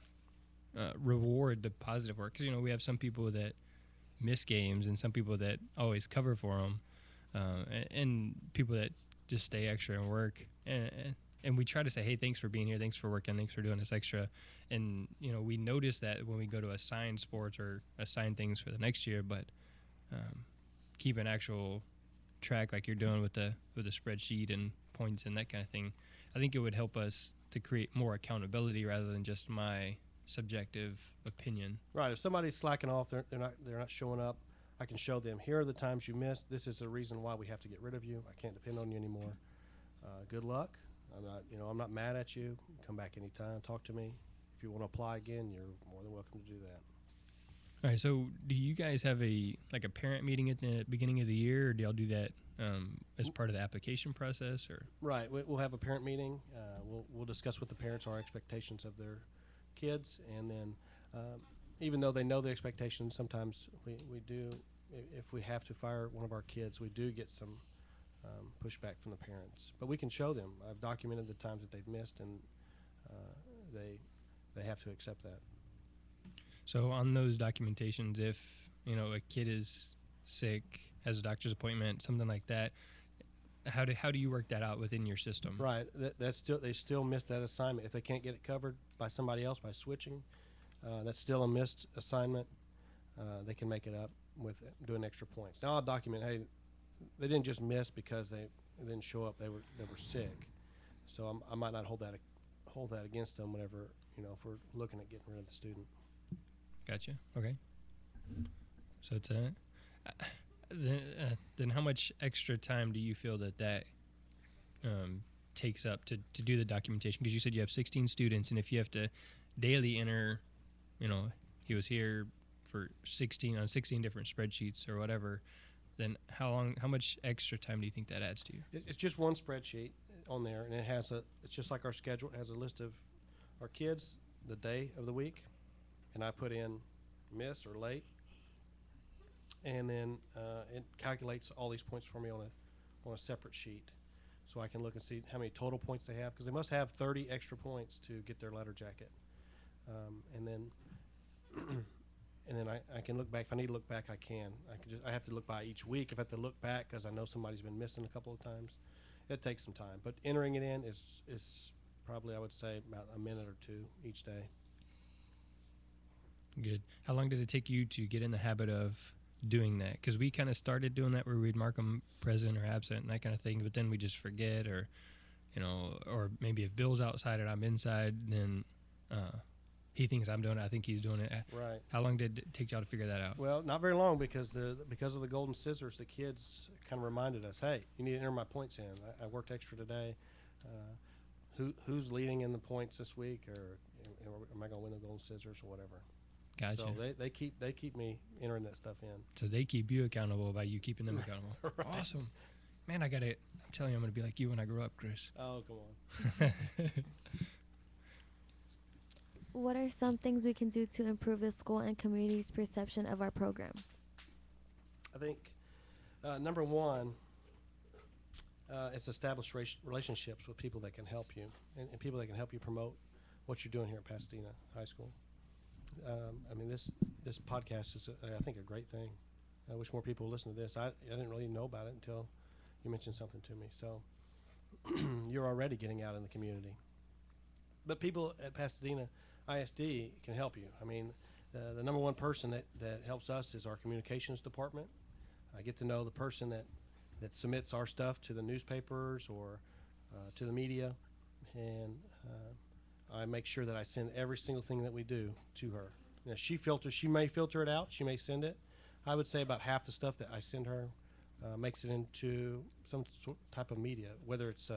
reward the positive work, because we have some people that miss games and some people that always cover for them, and people that just stay extra and work, and we try to say, hey, thanks for being here, thanks for working, thanks for doing this extra. And we notice that when we go to assign sports or assign things for the next year, but keep an actual track like you're doing with a spreadsheet and points and that kind of thing, I think it would help us to create more accountability rather than just my subjective opinion. Right. If somebody's slacking off, they're not showing up, I can show them, here are the times you missed. This is the reason why we have to get rid of you. I can't depend on you anymore. Good luck. I'm not mad at you. Come back anytime. Talk to me. If you want to apply again, you're more than welcome to do that. All right. So, do you guys have a parent meeting at the beginning of the year, or do y'all do that as part of the application process? Or Right. We'll have a parent meeting. We'll discuss with the parents our expectations of their kids, and then even though they know the expectations, sometimes we do. If we have to fire one of our kids, we do get some pushback from the parents, but we can show them. I've documented the times that they've missed, and they have to accept that. So on those documentations, if a kid is sick, has a doctor's appointment, something like that, how do you work that out within your system? Right. They still missed that assignment. If they can't get it covered by somebody else by switching, that's still a missed assignment. They can make it up with doing extra points. Now I'll document, hey, they didn't just miss because they didn't show up. They were sick. So I might not hold that against them whenever if we're looking at getting rid of the student. Gotcha. Okay. So it's then how much extra time do you feel that takes up to do the documentation? Because you said you have 16 students, and if you have to daily enter, he was here for 16 on 16 different spreadsheets or whatever, then how much extra time do you think that adds to you? It's just one spreadsheet on there, and it's just like our schedule. It has a list of our kids, the day of the week, and I put in miss or late, and then it calculates all these points for me on a separate sheet, so I can look and see how many total points they have, because they must have 30 extra points to get their letter jacket, and then I can look back. If I need to look back, I can. I have to look by each week. If I have to look back because I know somebody's been missing a couple of times, it takes some time. But entering it in is probably, I would say, about a minute or two each day. Good. How long did it take you to get in the habit of doing that? Because we kind of started doing that where we'd mark them present or absent and that kind of thing, but then we just forget, or or maybe if Bill's outside and I'm inside, then he thinks I'm doing it. I think he's doing it. Right. How long did it take y'all to figure that out? Well, not very long, because of the golden scissors, the kids kind of reminded us, hey, you need to enter my points in. I worked extra today. Who's leading in the points this week, or am I going to win the golden scissors or whatever? Gotcha. So they keep me entering that stuff in. So they keep you accountable by you keeping them accountable. Right. Awesome. Man, I'm telling you, I'm going to be like you when I grow up, Chris. Oh, come on. What are some things we can do to improve the school and community's perception of our program? I think number one is establish relationships with people that can help you, and people that can help you promote what you're doing here at Pasadena High School. I mean, this podcast is, I think, a great thing. I wish more people would listen to this. I didn't really know about it until you mentioned something to me. So you're already getting out in the community. But people at Pasadena ISD can help you. I mean, The number one person that helps us is our communications department. I get to know the person that submits our stuff to the newspapers or to the media, and I make sure that I send every single thing that we do to her. She may filter it out, she may send it. I would say about half the stuff that I send her makes it into some type of media, whether it's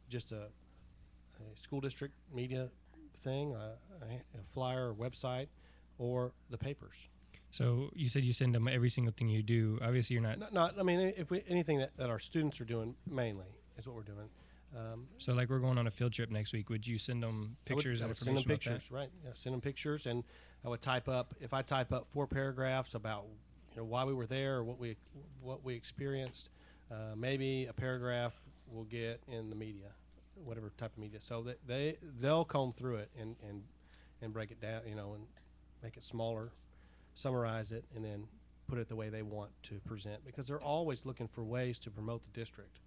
just a school district media thing, a flyer or website, or the papers. So you said you send them every single thing you do. Obviously, you're not. I mean, if anything that our students are doing mainly is what we're doing. So like we're going on a field trip next week. Would you send them pictures I and would send them information about pictures, right? Yeah, send them pictures, and I would type up. If I type up 4 paragraphs about why we were there or what we experienced, maybe a paragraph will get in the media, whatever type of media. So that they'll comb through it and break it down, and make it smaller, summarize it, and then put it the way they want to present, because they're always looking for ways to promote the district.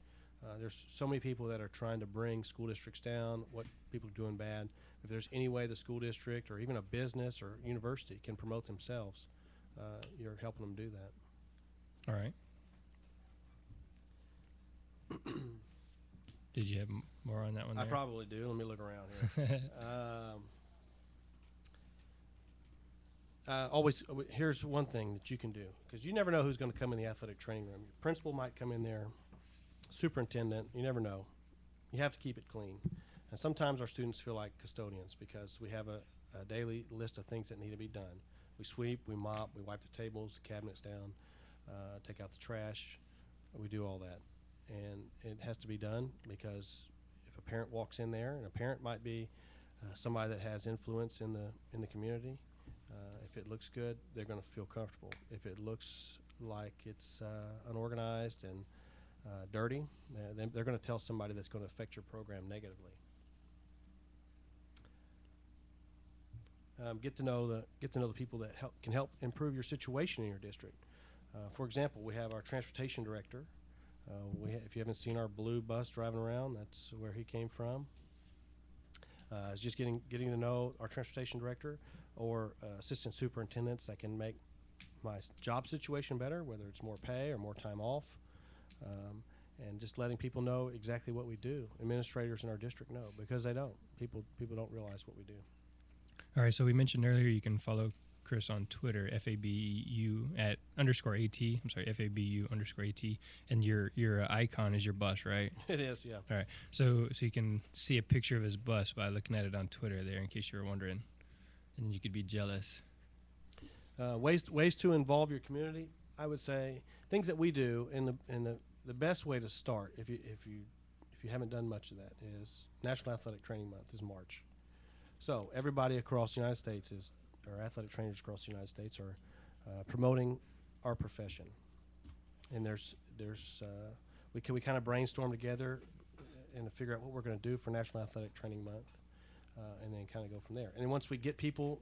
There's so many people that are trying to bring school districts down, what people are doing bad. If there's any way the school district or even a business or university can promote themselves, you're helping them do that. All right. Did you have more on that one? I there? probably do. Let me look around here. Here's one thing that you can do, because you never know who's going to come in the athletic training room. Your principal might come in there, superintendent, you never know. You have to keep it clean. And sometimes our students feel like custodians because we have a daily list of things that need to be done. We sweep, we mop, we wipe the tables, the cabinets down, take out the trash. We do all that. And it has to be done because if a parent walks in there, and a parent might be somebody that has influence in the community, if it looks good, they're going to feel comfortable. If it looks like it's unorganized and dirty, they're going to tell somebody that's going to affect your program negatively. Get to know the people that can help improve your situation in your district. For example, we have our transportation director. If you haven't seen our blue bus driving around, that's where he came from. It's just getting to know our transportation director or assistant superintendents that can make my job situation better, whether it's more pay or more time off, and just letting people know exactly what we do. Administrators in our district know, because they don't. People don't realize what we do. All right, so we mentioned earlier you can follow Chris on Twitter, FABU @_AT. I'm sorry, FABU_AT, and your icon is your bus, right? It is, yeah. All right, so you can see a picture of his bus by looking at it on Twitter there, in case you were wondering, and you could be jealous. Ways to involve your community. I would say things that we do, and the best way to start, if you haven't done much of that, is National Athletic Training Month is March. So everybody across the United States or athletic trainers across the United States are promoting our profession. And we kind of brainstorm together and to figure out what we're going to do for National Athletic Training Month, and then kind of go from there. And then once we get people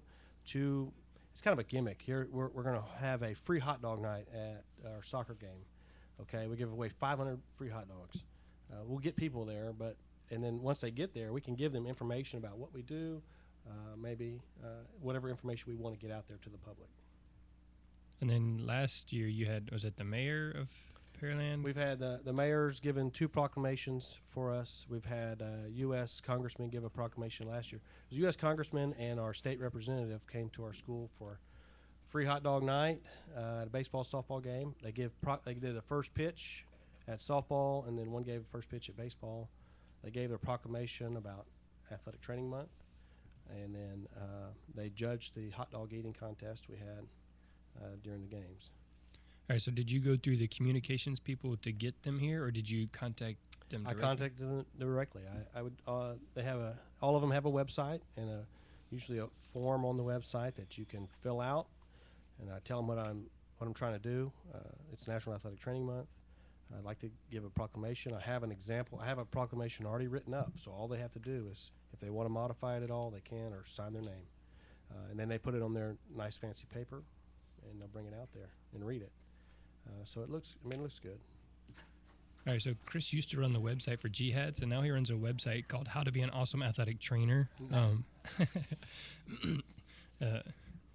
to, it's kind of a gimmick here. We're going to have a free hot dog night at our soccer game. Okay, we give away 500 free hot dogs. We'll get people there, and then once they get there, we can give them information about what we do, maybe whatever information we want to get out there to the public. And then last year you had, was it the mayor of Pearland? We've had the mayor's given 2 proclamations for us. We've had U.S. congressman give a proclamation last year. It was U.S. congressman and our state representative came to our school for free hot dog night at a baseball softball game. They did the first pitch at softball, and then one gave the first pitch at baseball. They gave their proclamation about Athletic Training Month, and then they judged the hot dog eating contest we had during the games. All right, so did you go through the communications people to get them here, or did you contact them directly? I contacted them directly. All of them have a website and usually a form on the website that you can fill out, and I tell them what I'm trying to do. It's National Athletic Training Month. I'd like to give a proclamation. I have an example. I have a proclamation already written up, so all they have to do is, if they want to modify it at all, they can, or sign their name. And then they put it on their nice fancy paper, and they'll bring it out there and read it. So it looks good. All right, so Chris used to run the website for Jihads, and now he runs a website called How to Be an Awesome Athletic Trainer.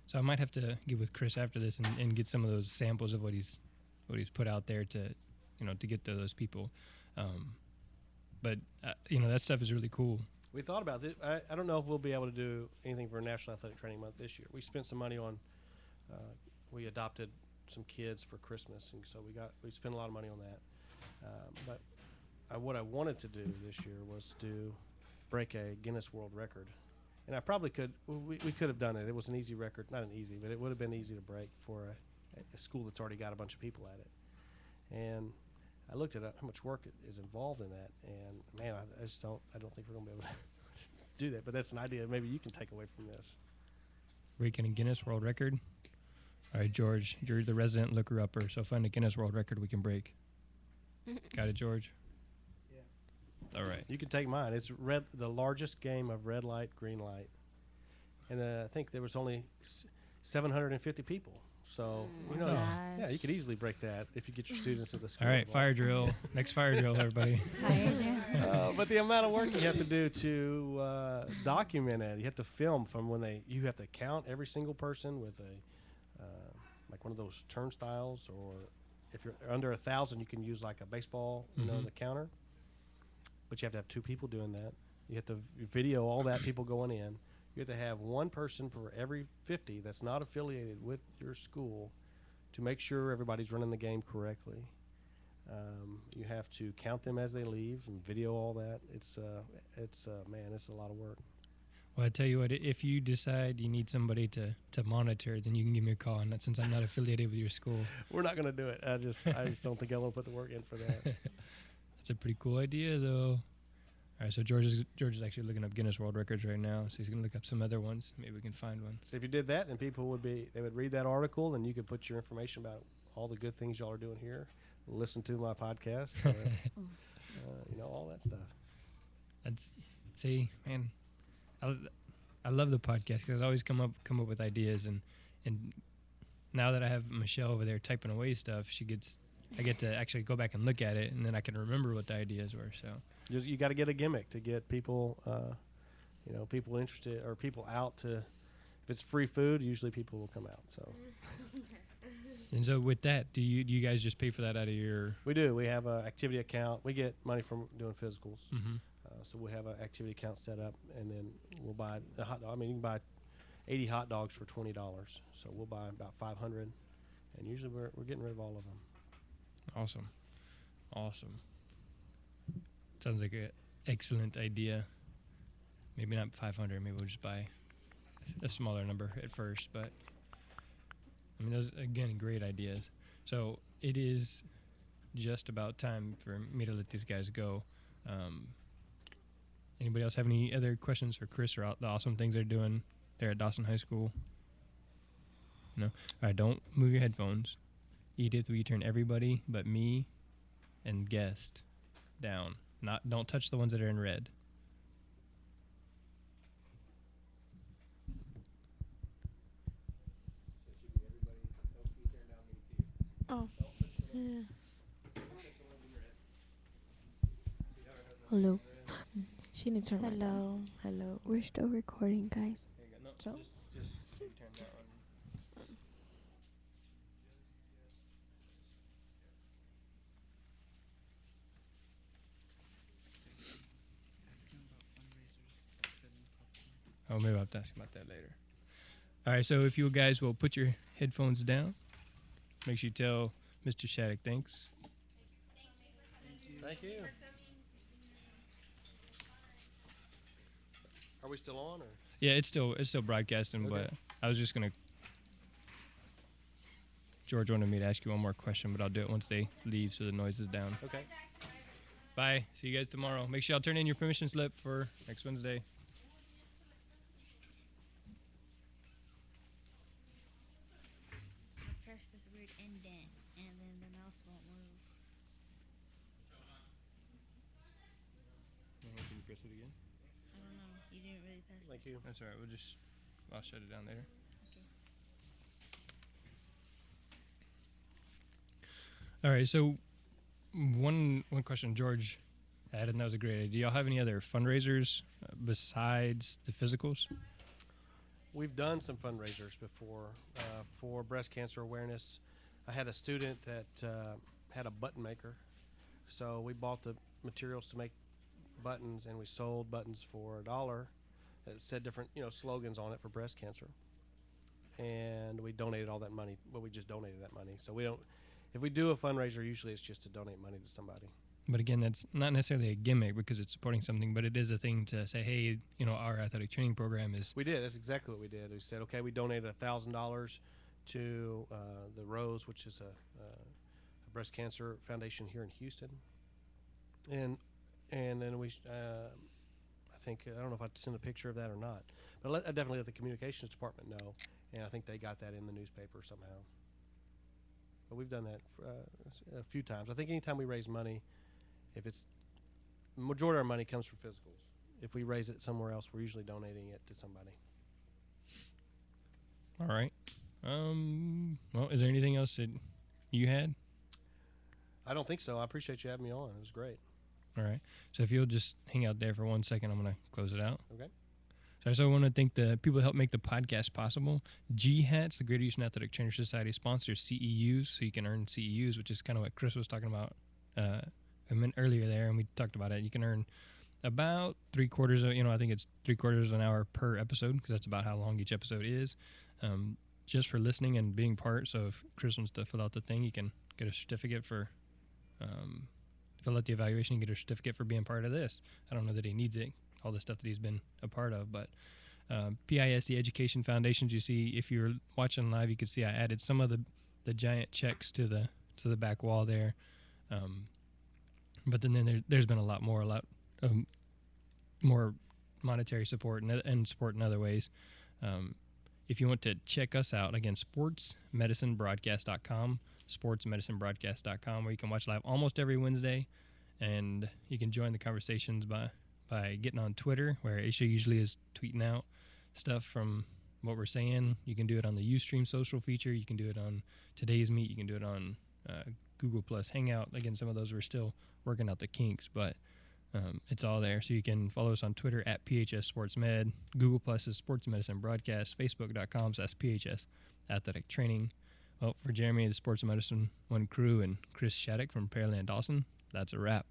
So So I might have to get with Chris after this and get some of those samples of what he's put out there to, to get to those people. But that stuff is really cool. We thought about this. I don't know if we'll be able to do anything for National Athletic Training Month this year. We spent some money on, we adopted some kids for Christmas, and so we spent a lot of money on that. But what I wanted to do this year was to break a Guinness World Record. And I probably could, we could have done it. It was an easy record, not an easy, but it would have been easy to break for a school that's already got a bunch of people at it. And I looked at how much work is involved in that, and man, I don't think we're going to be able to do that. But that's an idea maybe you can take away from this. Breaking a Guinness World Record. All right, George, you're the resident looker-upper, so find a Guinness World Record we can break. Got it, George? Yeah. All right. You can take mine. It's the largest game of red light, green light. And I think there was only 750 people. So, yeah, you could easily break that if you get your students at the school. All right, fire drill. Next fire drill, everybody. But the amount of work you have to do to document it, you have to film from you have to count every single person with like one of those turnstiles, or if you're under 1,000, you can use like a baseball, the counter. But you have to have 2 people doing that. You have to video all that people going in. You have to have one person for every 50 that's not affiliated with your school to make sure everybody's running the game correctly. You have to count them as they leave and video all that. It's a lot of work. Well, I tell you what, if you decide you need somebody to monitor, then you can give me a call on that, since I'm not affiliated with your school. We're not going to do it. I just don't think I want to put the work in for that. That's a pretty cool idea, though. All right, so George is actually looking up Guinness World Records right now, so he's going to look up some other ones. Maybe we can find one. So if you did that, then people would read that article, and you could put your information about all the good things y'all are doing here, listen to my podcast, all that stuff. Man, I love the podcast because I always come up with ideas, and now that I have Michelle over there typing away stuff, I get to actually go back and look at it, and then I can remember what the ideas were. So you got to get a gimmick to get people, people interested or people out to. If it's free food, usually people will come out. So. And so with that, do you guys just pay for that out of your? We do. We have an activity account. We get money from doing physicals. Mm-hmm. So we have an activity account set up, and then we'll buy the hot dog. I mean, you can buy 80 hot dogs for $20. So we'll buy about 500, and usually we're getting rid of all of them. Awesome. Sounds like an excellent idea. Maybe not 500. Maybe we'll just buy a smaller number at first. But I mean, those again great ideas. So it is just about time for me to let these guys go. Anybody else have any other questions for Chris or the awesome things they're doing there at Dawson High School? No? All right, don't move your headphones. Edith, will you turn everybody but me and guest down? Don't touch the ones that are in red. Oh. Yeah. Hello. She didn't turn mine on. Hello. We're still recording, guys. So just turn that on. Oh, maybe I'll have to ask about that later. All right, so if you guys will put your headphones down, make sure you tell Mr. Shattuck thanks. Thank you. Are we still on, or? Yeah, it's still broadcasting, Okay. but I was just gonna. George wanted me to ask you one more question, but I'll do it once they leave, so the noise is down. Okay. Bye. See you guys tomorrow. Make sure y'all turn in your permission slip for next Wednesday. Press this weird indent, and then the mouse won't move. Can you press it again? I don't know. You didn't really press it. Thank you. That's all right. I'll shut it down later. Okay. All right. So one question George had, and that was a great idea. Do y'all have any other fundraisers besides the physicals? we've done some fundraisers before for breast cancer awareness. I had a student that had a button maker, so we bought the materials to make buttons, and we sold buttons for $1 that said different, slogans on it for breast cancer. And we donated all that money. Well, we just donated that money. So we don't. If we do a fundraiser, usually it's just to donate money to somebody. But again, that's not necessarily a gimmick because it's supporting something, but it is a thing to say, hey, our athletic training program is. We did. That's exactly what we did. We said, okay, we donated $1,000 to the Rose, which is a breast cancer foundation here in Houston, and then we. I think I don't know if I'd send a picture of that or not, but I definitely let the communications department know, and I think they got that in the newspaper somehow. But we've done that a few times. I think anytime we raise money, if it's the majority of our money comes from physicals. If we raise it somewhere else, we're usually donating it to somebody. All right. Well, is there anything else that you had? I don't think so. I appreciate you having me on. It was great. All right. So if you'll just hang out there for 1 second, I'm going to close it out. Okay. So I also want to thank the people that helped make the podcast possible. GHATS, the Greater Houston Athletic Trainer Society, sponsors CEUs, so you can earn CEUs, which is kind of what Chris was talking about a minute earlier there, and we talked about it. You can earn about 3/4 of, I think it's 3/4 of an hour per episode, because that's about how long each episode is, just for listening and being part. So if Chris wants to fill out the thing, you can get a certificate for fill out the evaluation and get a certificate for being part of this. I don't know that he needs it, all the stuff that he's been a part of, but PIS, the Education Foundations, you see, if you're watching live, you can see I added some of the giant checks to the back wall there. But then there's been a lot more monetary support and support in other ways. If you want to check us out, again, sportsmedicinebroadcast.com, sportsmedicinebroadcast.com, where you can watch live almost every Wednesday, and you can join the conversations by getting on Twitter, where Aisha usually is tweeting out stuff from what we're saying. You can do it on the Ustream social feature. You can do it on Today's Meet. You can do it on Google Plus Hangout. Again, some of those we're still working out the kinks, but it's all there. So you can follow us on Twitter at PHS SportsMed. Google Plus is Sports Medicine Broadcast. Facebook.com/PHS Athletic Training. Well, for Jeremy, the Sports Medicine One crew, and Chris Shattuck from Pearland Dawson, that's a wrap.